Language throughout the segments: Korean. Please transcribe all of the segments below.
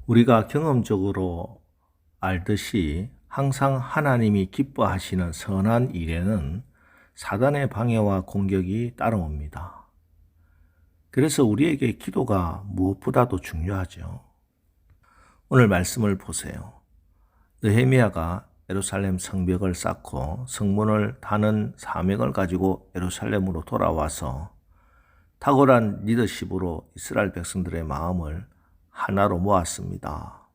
우리가 경험적으로 알듯이 항상 하나님이 기뻐하시는 선한 일에는 사단의 방해와 공격이 따라옵니다. 그래서 우리에게 기도가 무엇보다도 중요하죠. 오늘 말씀을 보세요. 느헤미야가 예루살렘 성벽을 쌓고 성문을 다는 사명을 가지고 예루살렘으로 돌아와서 탁월한 리더십으로 이스라엘 백성들의 마음을 하나로 모았습니다.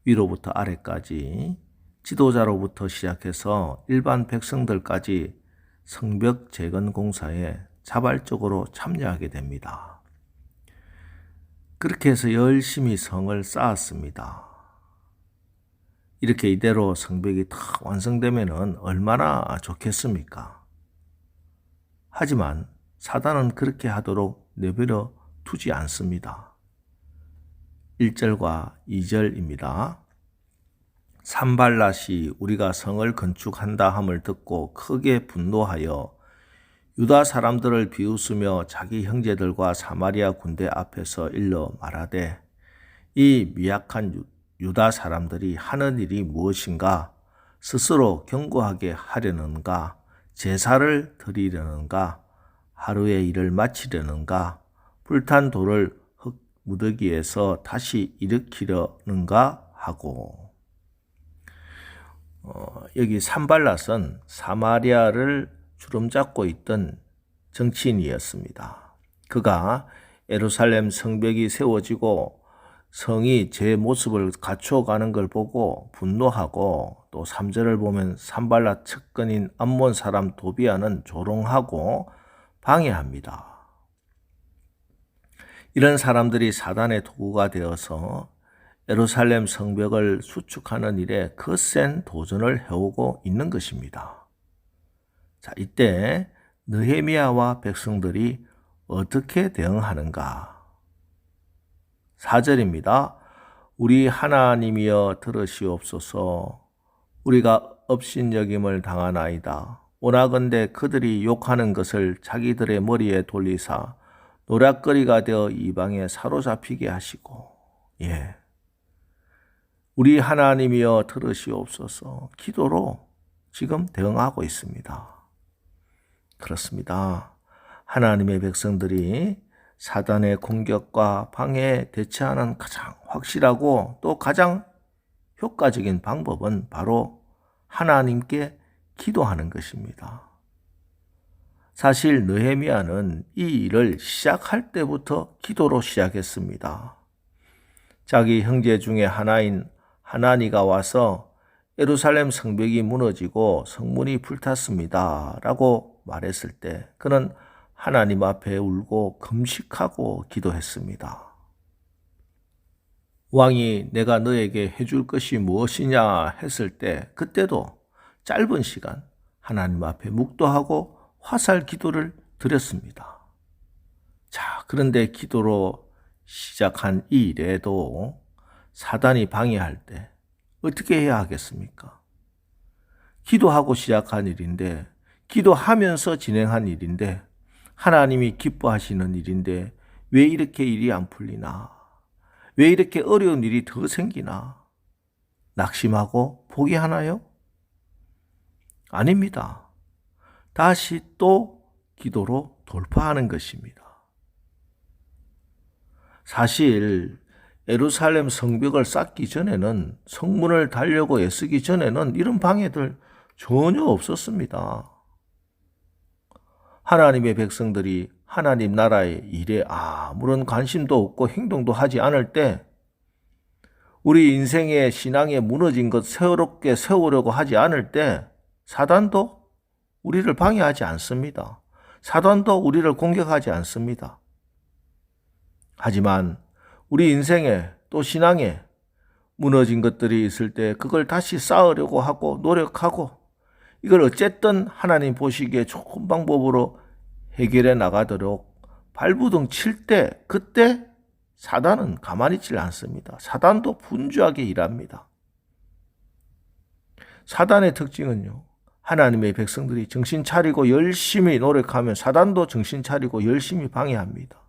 위로부터 아래까지 지도자로부터 시작해서 일반 백성들까지 성벽 재건 공사에 자발적으로 참여하게 됩니다. 그렇게 해서 열심히 성을 쌓았습니다. 이렇게 이대로 성벽이 다 완성되면 얼마나 좋겠습니까? 하지만 사단은 그렇게 하도록 내버려 두지 않습니다. 1절과 2절입니다. 산발랏이 우리가 성을 건축한다 함을 듣고 크게 분노하여 유다 사람들을 비웃으며 자기 형제들과 사마리아 군대 앞에서 일러 말하되 이 미약한 유다 사람들이 하는 일이 무엇인가? 스스로 견고하게 하려는가? 제사를 드리려는가? 하루의 일을 마치려는가? 불탄 돌을 흙 무더기에서 다시 일으키려는가? 하고 여기 산발랏은 사마리아를 주름잡고 있던 정치인이었습니다. 그가 예루살렘 성벽이 세워지고 성이 제 모습을 갖춰가는 걸 보고 분노하고 또 3절을 보면 산발랏 측근인 암몬 사람 도비아는 조롱하고 방해합니다. 이런 사람들이 사단의 도구가 되어서 예루살렘 성벽을 수축하는 일에 거센 도전을 해오고 있는 것입니다. 자, 이때 느헤미야와 백성들이 어떻게 대응하는가? 4절입니다. 우리 하나님이여 들으시옵소서. 우리가 업신여김을 당하나이다. 오나건대 그들이 욕하는 것을 자기들의 머리에 돌리사 노략거리가 되어 이방에 사로잡히게 하시고, 우리 하나님이여 들으시옵소서. 기도로 지금 대응하고 있습니다. 그렇습니다. 하나님의 백성들이 사단의 공격과 방해에 대처하는 가장 확실하고 또 가장 효과적인 방법은 바로 하나님께 기도하는 것입니다. 사실 느헤미야는 이 일을 시작할 때부터 기도로 시작했습니다. 자기 형제 중에 하나인 하나니가 와서 예루살렘 성벽이 무너지고 성문이 불탔습니다 라고 말했을 때 그는 하나님 앞에 울고 금식하고 기도했습니다. 왕이 내가 너에게 해줄 것이 무엇이냐 했을 때 그때도 짧은 시간 하나님 앞에 묵도하고 화살 기도를 드렸습니다. 자, 그런데 기도로 시작한 이 일에도 사단이 방해할 때 어떻게 해야 하겠습니까? 기도하고 시작한 일인데, 기도하면서 진행한 일인데, 하나님이 기뻐하시는 일인데 왜 이렇게 일이 안 풀리나? 왜 이렇게 어려운 일이 더 생기나? 낙심하고 포기하나요? 아닙니다. 다시 또 기도로 돌파하는 것입니다. 사실 예루살렘 성벽을 쌓기 전에는, 성문을 달려고 애쓰기 전에는 이런 방해들 전혀 없었습니다. 하나님의 백성들이 하나님 나라의 일에 아무런 관심도 없고 행동도 하지 않을 때, 우리 인생의 신앙에 무너진 것 새롭게 세우려고 하지 않을 때 사단도 우리를 방해하지 않습니다. 사단도 우리를 공격하지 않습니다. 하지만 우리 인생에 또 신앙에 무너진 것들이 있을 때 그걸 다시 쌓으려고 하고 노력하고 이걸 어쨌든 하나님 보시기에 좋은 방법으로 해결해 나가도록 발부둥 칠 때 그때 사단은 가만히 있지 않습니다. 사단도 분주하게 일합니다. 사단의 특징은요, 하나님의 백성들이 정신 차리고 열심히 노력하면 사단도 정신 차리고 열심히 방해합니다.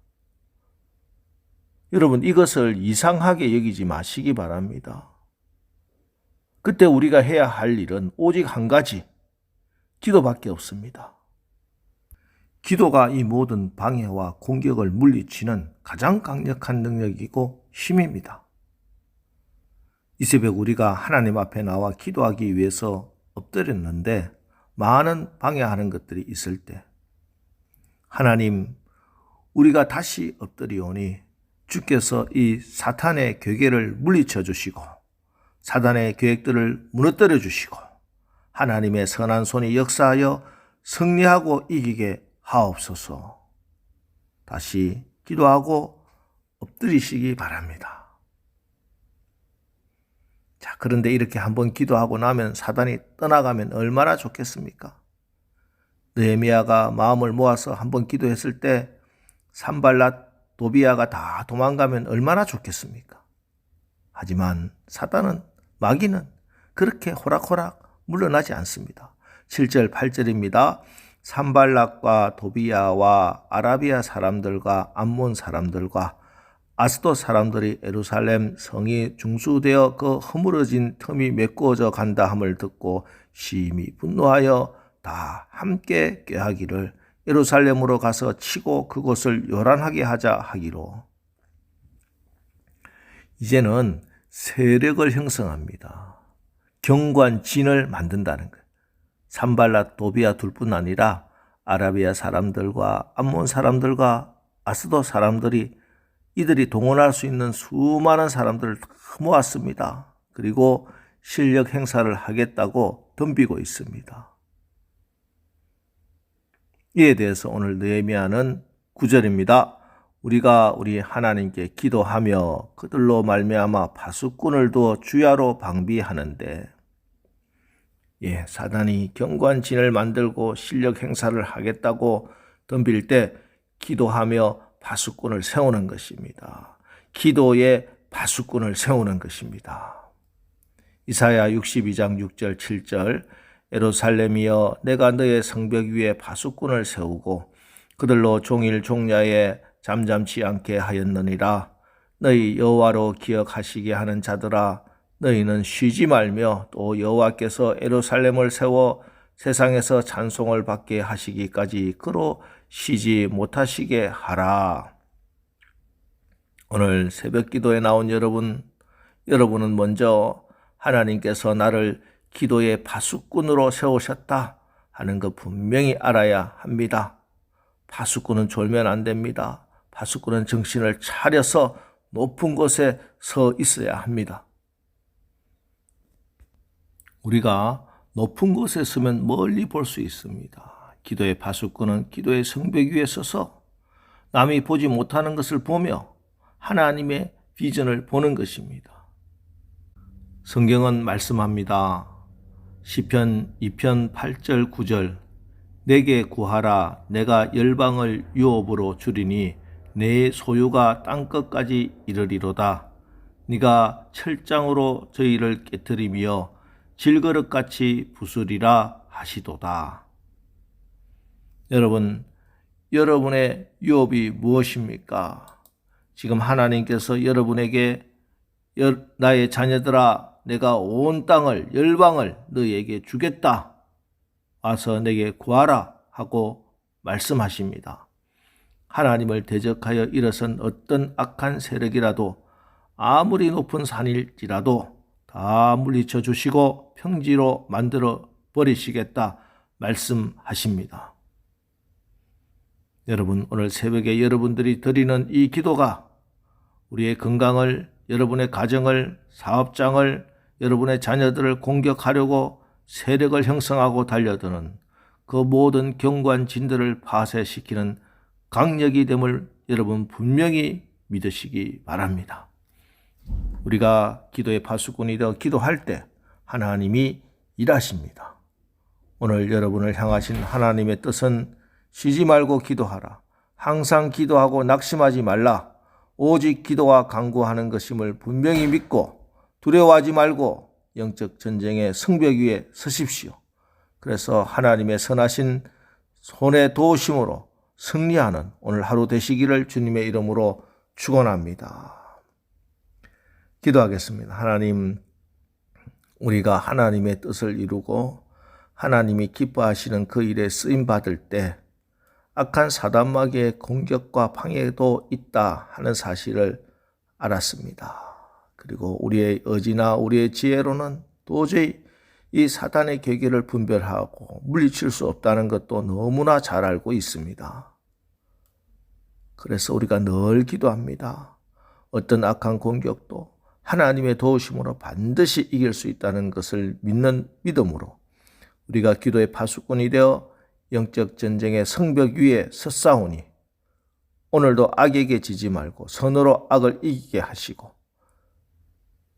여러분, 이것을 이상하게 여기지 마시기 바랍니다. 그때 우리가 해야 할 일은 오직 한 가지, 기도밖에 없습니다. 기도가 이 모든 방해와 공격을 물리치는 가장 강력한 능력이고 힘입니다. 이 새벽 우리가 하나님 앞에 나와 기도하기 위해서 엎드렸는데 많은 방해하는 것들이 있을 때, 하나님, 우리가 다시 엎드리오니 주께서 이 사탄의 괴계를 물리쳐 주시고 사단의 계획들을 무너뜨려 주시고 하나님의 선한 손이 역사하여 승리하고 이기게 하옵소서. 다시 기도하고 엎드리시기 바랍니다. 자, 그런데 이렇게 한번 기도하고 나면 사단이 떠나가면 얼마나 좋겠습니까? 느헤미야가 마음을 모아서 한번 기도했을 때 산발랏, 도비야가 다 도망가면 얼마나 좋겠습니까? 하지만 사단은, 마귀는 그렇게 호락호락 물러나지 않습니다. 7절 8절입니다. 산발락과 도비야와 아라비아 사람들과 암몬 사람들과 아스돗 사람들이 예루살렘 성이 중수되어 그 허물어진 틈이 메꾸어져 간다 함을 듣고 심히 분노하여 다 함께 꾀하기를 예루살렘으로 가서 치고 그곳을 요란하게 하자 하기로. 이제는 세력을 형성합니다. 경관진을 만든다는 거예요. 산발랏, 도비야 둘뿐 아니라 아라비아 사람들과 암몬 사람들과 아스돗 사람들이, 이들이 동원할 수 있는 수많은 사람들을 다 모았습니다. 그리고 실력 행사를 하겠다고 덤비고 있습니다. 이에 대해서 오늘 느헤미야는 9절입니다. 우리가 우리 하나님께 기도하며 그들로 말미암아 파수꾼을 두어 주야로 방비하는데, 사단이 경관진을 만들고 실력 행사를 하겠다고 덤빌 때 기도하며 파수꾼을 세우는 것입니다. 기도의 파수꾼을 세우는 것입니다. 이사야 62장 6절 7절 예루살렘이여 내가 너의 성벽 위에 파수꾼을 세우고 그들로 종일 종야에 잠잠치 않게 하였느니라. 너희 여호와로 기억하시게 하는 자들아 너희는 쉬지 말며 또 여호와께서 예루살렘을 세워 세상에서 찬송을 받게 하시기까지 그로 쉬지 못하시게 하라. 오늘 새벽 기도에 나온 여러분은 먼저 하나님께서 나를 기도의 파수꾼으로 세우셨다 하는 것 분명히 알아야 합니다. 파수꾼은 졸면 안 됩니다. 파수꾼은 정신을 차려서 높은 곳에 서 있어야 합니다. 우리가 높은 곳에 서면 멀리 볼 수 있습니다. 기도의 파수꾼은 기도의 성벽 위에 서서 남이 보지 못하는 것을 보며 하나님의 비전을 보는 것입니다. 성경은 말씀합니다. 시편 2편 8절 9절 내게 구하라. 내가 열방을 유업으로 주리니 내 소유가 땅끝까지 이르리로다. 네가 철장으로 저희를 깨트리며 질그릇같이 부수리라 하시도다. 여러분, 여러분의 유업이 무엇입니까? 지금 하나님께서 여러분에게 나의 자녀들아 내가 온 땅을 열방을 너희에게 주겠다. 와서 내게 구하라 하고 말씀하십니다. 하나님을 대적하여 일어선 어떤 악한 세력이라도 아무리 높은 산일지라도 다 물리쳐 주시고 평지로 만들어 버리시겠다 말씀하십니다. 여러분, 오늘 새벽에 여러분들이 드리는 이 기도가 우리의 건강을, 여러분의 가정을, 사업장을, 여러분의 자녀들을 공격하려고 세력을 형성하고 달려드는 그 모든 경관진들을 파쇄시키는 강력이 됨을 여러분 분명히 믿으시기 바랍니다. 우리가 기도의 파수꾼이 되어 기도할 때 하나님이 일하십니다. 오늘 여러분을 향하신 하나님의 뜻은 쉬지 말고 기도하라. 항상 기도하고 낙심하지 말라. 오직 기도와 간구하는 것임을 분명히 믿고 두려워하지 말고 영적 전쟁의 성벽 위에 서십시오. 그래서 하나님의 선하신 손의 도우심으로 승리하는 오늘 하루 되시기를 주님의 이름으로 축원합니다. 기도하겠습니다. 하나님, 우리가 하나님의 뜻을 이루고 하나님이 기뻐하시는 그 일에 쓰임 받을 때 악한 사단마귀의 공격과 방해도 있다 하는 사실을 알았습니다. 그리고 우리의 의지나 우리의 지혜로는 도저히 이 사단의 계기를 분별하고 물리칠 수 없다는 것도 너무나 잘 알고 있습니다. 그래서 우리가 늘 기도합니다. 어떤 악한 공격도 하나님의 도우심으로 반드시 이길 수 있다는 것을 믿는 믿음으로 우리가 기도의 파수꾼이 되어 영적 전쟁의 성벽 위에 섰사오니 오늘도 악에게 지지 말고 선으로 악을 이기게 하시고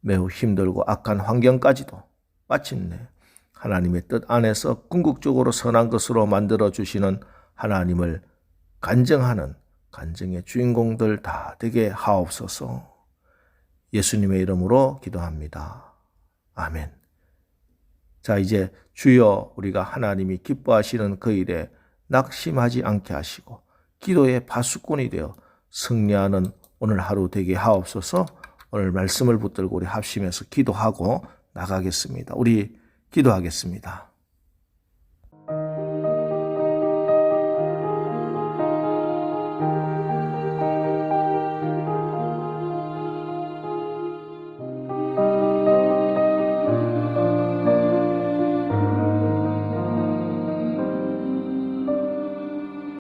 매우 힘들고 악한 환경까지도 마침내 하나님의 뜻 안에서 궁극적으로 선한 것으로 만들어 주시는 하나님을 간증하는 간증의 주인공들 다 되게 하옵소서. 예수님의 이름으로 기도합니다. 아멘. 자, 이제 주여 우리가 하나님이 기뻐하시는 그 일에 낙심하지 않게 하시고 기도의 파수꾼이 되어 승리하는 오늘 하루 되게 하옵소서. 오늘 말씀을 붙들고 우리 합심해서 기도하고 나가겠습니다. 우리 기도하겠습니다.